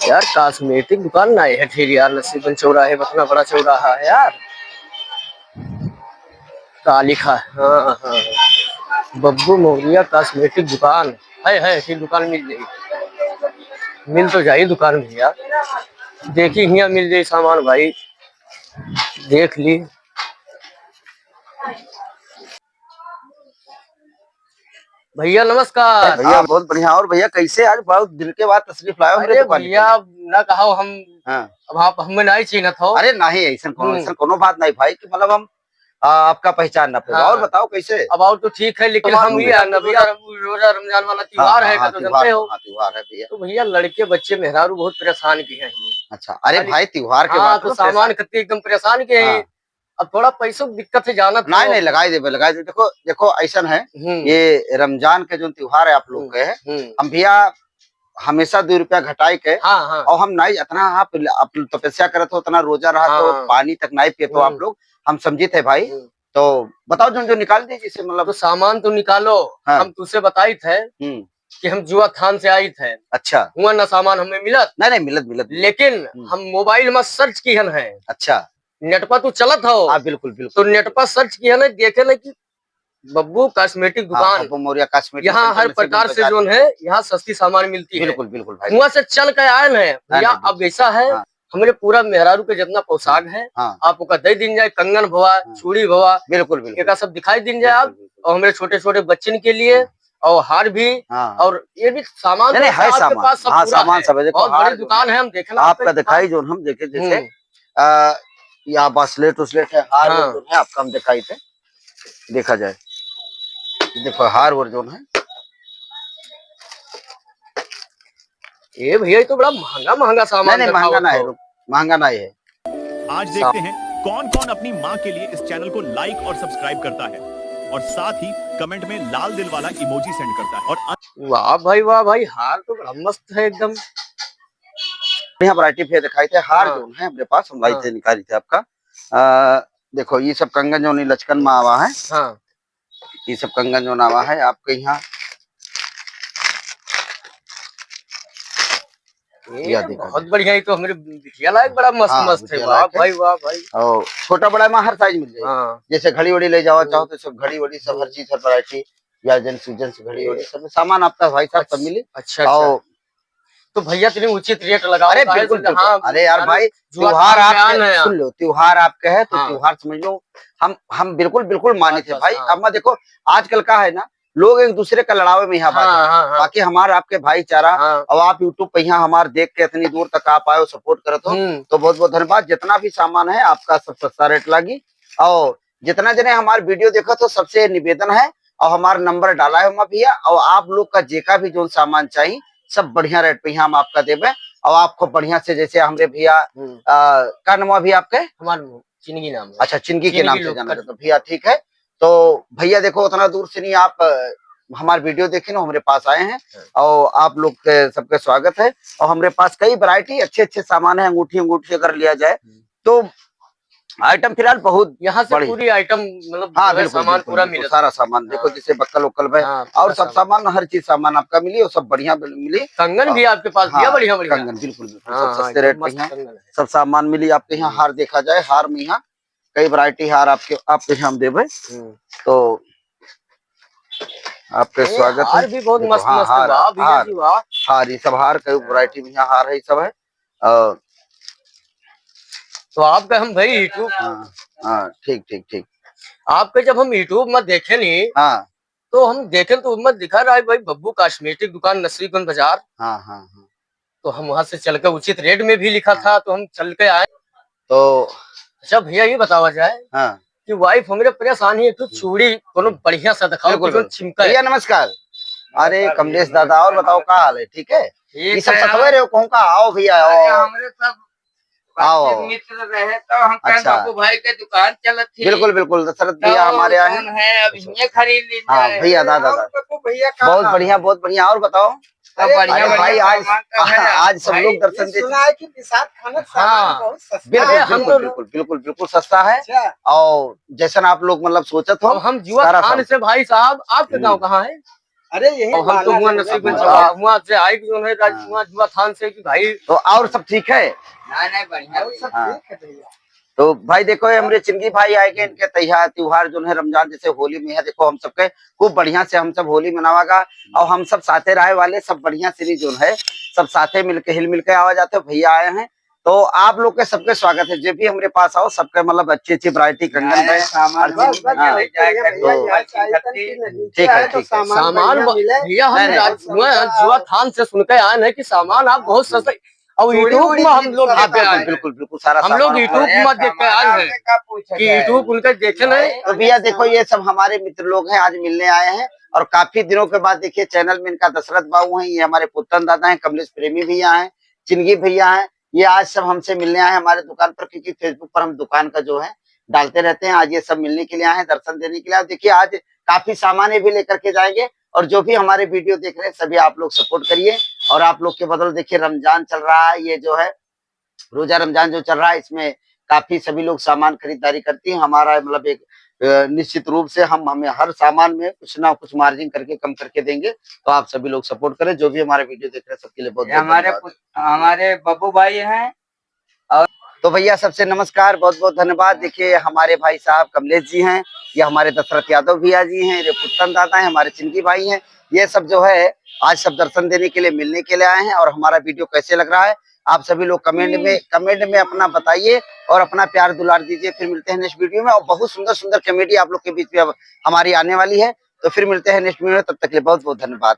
यार कॉस्मेटिक दुकान ना है ठीक यार, नसीबन चौराहे इतना बड़ा चौराहा है यार। का लिखा है? हाँ हाँ, बब्बू मौर्या कॉस्मेटिक दुकान है ठीक। दुकान मिल जाएगी, मिल तो जाए दुकान भी यार। देखी यहाँ मिल जाए सामान भाई, देख ली। भैया नमस्कार। भैया बहुत बढ़िया। और भैया कैसे आज बहुत दिन के बाद तशरीफ लाए अरे भैया ना कहो हम। हाँ। अब आप हमें नहीं चिन्हत हो। अरे नहीं, ऐसा कोनो बात नहीं भाई कि मतलब हम आपका पहचान ना पाए। और बताओ कैसे? अब और तो ठीक है, लेकिन हम ये भैया रोजा रमजान वाला त्योहार है तो जानते हो। त्योहार है भैया, तो भैया लड़के बच्चे मेहरारू बहुत परेशान किए हैं। अच्छा अरे भाई त्योहार के बाद तो सामान खत्ती एकदम परेशान किए हैं। अब थोड़ा पैसों की दिक्कत है जाना। नहीं लगाई दे देखो देखो ऐसा है, ये रमजान के जो त्योहार है आप लोग के हम भैया हमेशा 2 रुपया घटाई के। और हम नहीं इतना आप तपस्या करते हो, उतना रोजा रहा तो पानी तक नहीं पिए तो आप लोग हम समझे थे भाई। तो बताओ जो निकाल दीजिए से मतलब। तो सामान तो निकालो। हम तुझसे बताई थे कि हम जुआ थान से आई थे। अच्छा हुआ ना सामान हमें मिलत? नहीं मिलत, लेकिन हम मोबाइल में सर्च की है। अच्छा नेट पर तू चलत हो? बिल्कुल बिल्कुल। तो नेट पर सर्च किया ना, देखे ना कि बब्बू कॉस्मेटिक दुकान, बब्बू मौर्या कॉस्मेटिक, यहाँ हर प्रकार से जो है यहाँ सस्ती सामान मिलती है। बिल्कुल बिल्कुल भाई, वहाँ से चल के आए ना भैया। अब ऐसा है हमारे पूरा मेहरारू के जितना पोशाक है आपको दे दिन जाए, कंगन भवा, चूड़ी भवा, बिल्कुल बिल्कुल सब दिखाई दिन जाए आप। और हमारे छोटे छोटे बच्चन के लिए और हार भी, और ये भी सामान है आपके पास सब सामान सब है। बहुत बड़ी दुकान है, हम देखना आपका दिखाई जो हम देखे जैसे यहाँ बास्लेट उसलेट है, हार जो है आपका हम दिखाई थे। देखा जाए देखो हार और जो है ये भैया तो बड़ा महंगा महंगा सामान। नहीं महंगा ना है, महंगा नहीं है। आज देखते हैं कौन कौन अपनी माँ के लिए इस चैनल को लाइक और सब्सक्राइब करता है और साथ ही कमेंट में लाल दिल वाला इमोजी सेंड करता है। और वाह भाई हार तो बड़ा मस्त है एकदम। यहाँ वैरायटी फिर दिखाई थे हार जो है अपने पास हम लाई थे, निकाली थे आपका। देखो ये सब कंगन जो लचकन में आवा है। ये सब कंगन जो आवा है आपके यहाँ। बहुत बढ़िया, ही तो हमारे बिटिया लायक बड़ा मस्त है। वाह भाई वाह भाई। और छोटा बड़ा में हर साइज मिल जाए। जैसे घड़ी वड़ी ले जाओ चाहो तो सब घड़ी वड़ी सब हर चीज हर वैरायटी या जेंट्स घड़ी वड़ी सब सामान आपका भाई साहब सब मिली। अच्छा तो भैया तेरे उचित रेट लगाओ। अरे बिल्कुल। अरे यार भाई त्योहार आपके सुन लो, त्योहार आपके है तो त्योहार समझ लो हम बिल्कुल बिल्कुल माने थे भाई। अब मैं देखो आजकल का है ना, लोग एक दूसरे का लड़ावे में यहाँ बाकी हमारे आपके भाईचारा। और आप यूट्यूब पे यहाँ हमारे देख के इतनी दूर तक आप आए हो, सपोर्ट करते हो तो बहुत बहुत धन्यवाद। जितना भी सामान है आपका सब सस्ता रेट लगी। और जितना जने हमारे वीडियो देखो तो सबसे निवेदन है और हमारा नंबर डाला है भैया। और आप लोग का जेका भी जो सामान चाहिए सब बढ़िया रेट पे यहाँ हम आपका देवे। और आपको बढ़िया से जैसे हमरे भैया का नाम अभी आपके? हमारे चिनगी नाम। अच्छा चिनगी के नाम से जाना तो भैया ठीक है। तो भैया देखो उतना दूर से नहीं आप हमारे वीडियो देखे ना हमारे पास आए हैं और आप लोग के सबके स्वागत है। और हमारे पास कई वैरायटी अच्छे अच्छे सामान है। अंगूठी अगर लिया जाए तो आइटम फिलहाल बहुत यहाँ से पूरी आइटम मतलब सामान पूरा मिले। सारा सामान देखो जैसे बक्कल उक्कल में और सब सामान हर चीज सामान आपका मिली और सब बढ़िया मिली। कंगन भी आपके पास बढ़िया कंगन बिल्कुल सब सस्ते रेट में सब सामान मिली आपके यहाँ। हार देखा जाए हार में यहाँ कई वैरायटी हार आपके यहाँ देवे तो आपके स्वागत है। हार भी बहुत मस्त हार ये सब हार कई वैरायटी में यहाँ हार है सब है। तो आपका हम भाई यूट्यूब ठीक आपके जब हम यूट्यूब में देखे नहीं तो हम देखे तो मत दिखा रहा है भाई बब्बू कॉस्मेटिक दुकान नसरीगंज बाजार। तो हम वहां से चल कर उचित रेट में भी लिखा था तो हम चल के आए। तो अच्छा भैया ये बतावा जाए कि वाइफ हमारे परेशान है तो चूड़ी कोनो बढ़िया सा दिखाओ चिमका। भैया नमस्कार। अरे कमलेश दादा और बताओ क्या हाल है? ठीक है ये सब सतवे रहे हो कहूँ का आओ भैया हमारे सब आओ मित्र रहे तो हम बाबू भाई के दुकान चलत थी। बिल्कुल बिल्कुल दशरथ भैया हमारे यहाँ है अब ये खरीद लीजिए। भैया दादा भैया बहुत बढ़िया। और बताओ बढ़िया भाई आज सब लोग दर्शन दे सुना है कि निषाद खाना बहुत सस्ता बिल्कुल सस्ता है। और जैसा आप लोग मतलब सोचत हो हम जुआ खान से भाई साहब आपके गाँव कहाँ है? अरे यही हम तो हुआ नसीब हुआ से आई जो है जुआ थान से कि भाई। तो और सब ठीक है? नहीं बढ़िया सब ठीक है भैया। तो भाई देखो ये हमारे चिंगी भाई आएंगे, इनके त्योहार जो है रमजान जैसे होली में है, देखो हम सबके खूब बढ़िया से हम सब होली मनावागा और हम सब साथे रहे वाले सब बढ़िया से जो है सब साथे मिलके हिल मिलके आवा जाते हो। भैया आए हैं तो आप लोग के सबके स्वागत है। जो भी हमारे पास आओ सबके मतलब अच्छी अच्छी वैरायटी कंगन है सामान भैया। हम जुआ थान से सुनकर आए हैं कि सामान आप बहुत सस्ते और यूट्यूब में हम लोग बिल्कुल बिल्कुल सारा हम लोग यूट्यूब में देख के आए हैं कि यूट्यूब उनका देखे नहीं। तो भैया देखो ये सब हमारे मित्र लोग हैं, आज मिलने आए हैं और काफी दिनों के बाद देखिए चैनल में इनका दशरथ बाबू है, ये हमारे पुत्तन दादा हैं, कमलेश प्रेमी भैया हैं, चिंगी भैया हैं, ये आज सब हमसे मिलने आए हमारे दुकान पर, क्योंकि फेसबुक पर हम दुकान का जो है डालते रहते हैं। आज ये सब मिलने के लिए आए हैं, दर्शन देने के लिए। देखिए आज काफी सामान भी लेकर के जाएंगे और जो भी हमारे वीडियो देख रहे हैं सभी आप लोग सपोर्ट करिए। और आप लोग के बदल देखिए रमजान चल रहा है, ये जो है रोजा रमजान जो चल रहा है इसमें काफी सभी लोग सामान खरीदारी करती हैं। हमारा मतलब एक निश्चित रूप से हमें हर सामान में कुछ ना कुछ मार्जिन करके कम करके देंगे। तो आप सभी लोग सपोर्ट करें, जो भी हमारे वीडियो देख रहे हैं सबके लिए बहुत हमारे बब्बू भाई हैं। और तो भैया सबसे नमस्कार, बहुत बहुत धन्यवाद। देखिए हमारे भाई साहब कमलेश जी हैं, ये हमारे दशरथ यादव भैया जी हैं, ये पुत्तन दादा हैं, हमारे चिंकी भाई हैं। ये सब जो है आज सब दर्शन देने के लिए मिलने के लिए आए हैं। और हमारा वीडियो कैसे लग रहा है आप सभी लोग कमेंट में अपना बताइए और अपना प्यार दुलार दीजिए। फिर मिलते हैं नेक्स्ट वीडियो में और बहुत सुंदर सुंदर कॉमेडी आप लोग के बीच में अब हमारी आने वाली है। तो फिर मिलते हैं नेक्स्ट वीडियो में, तब तक के लिए बहुत बहुत धन्यवाद।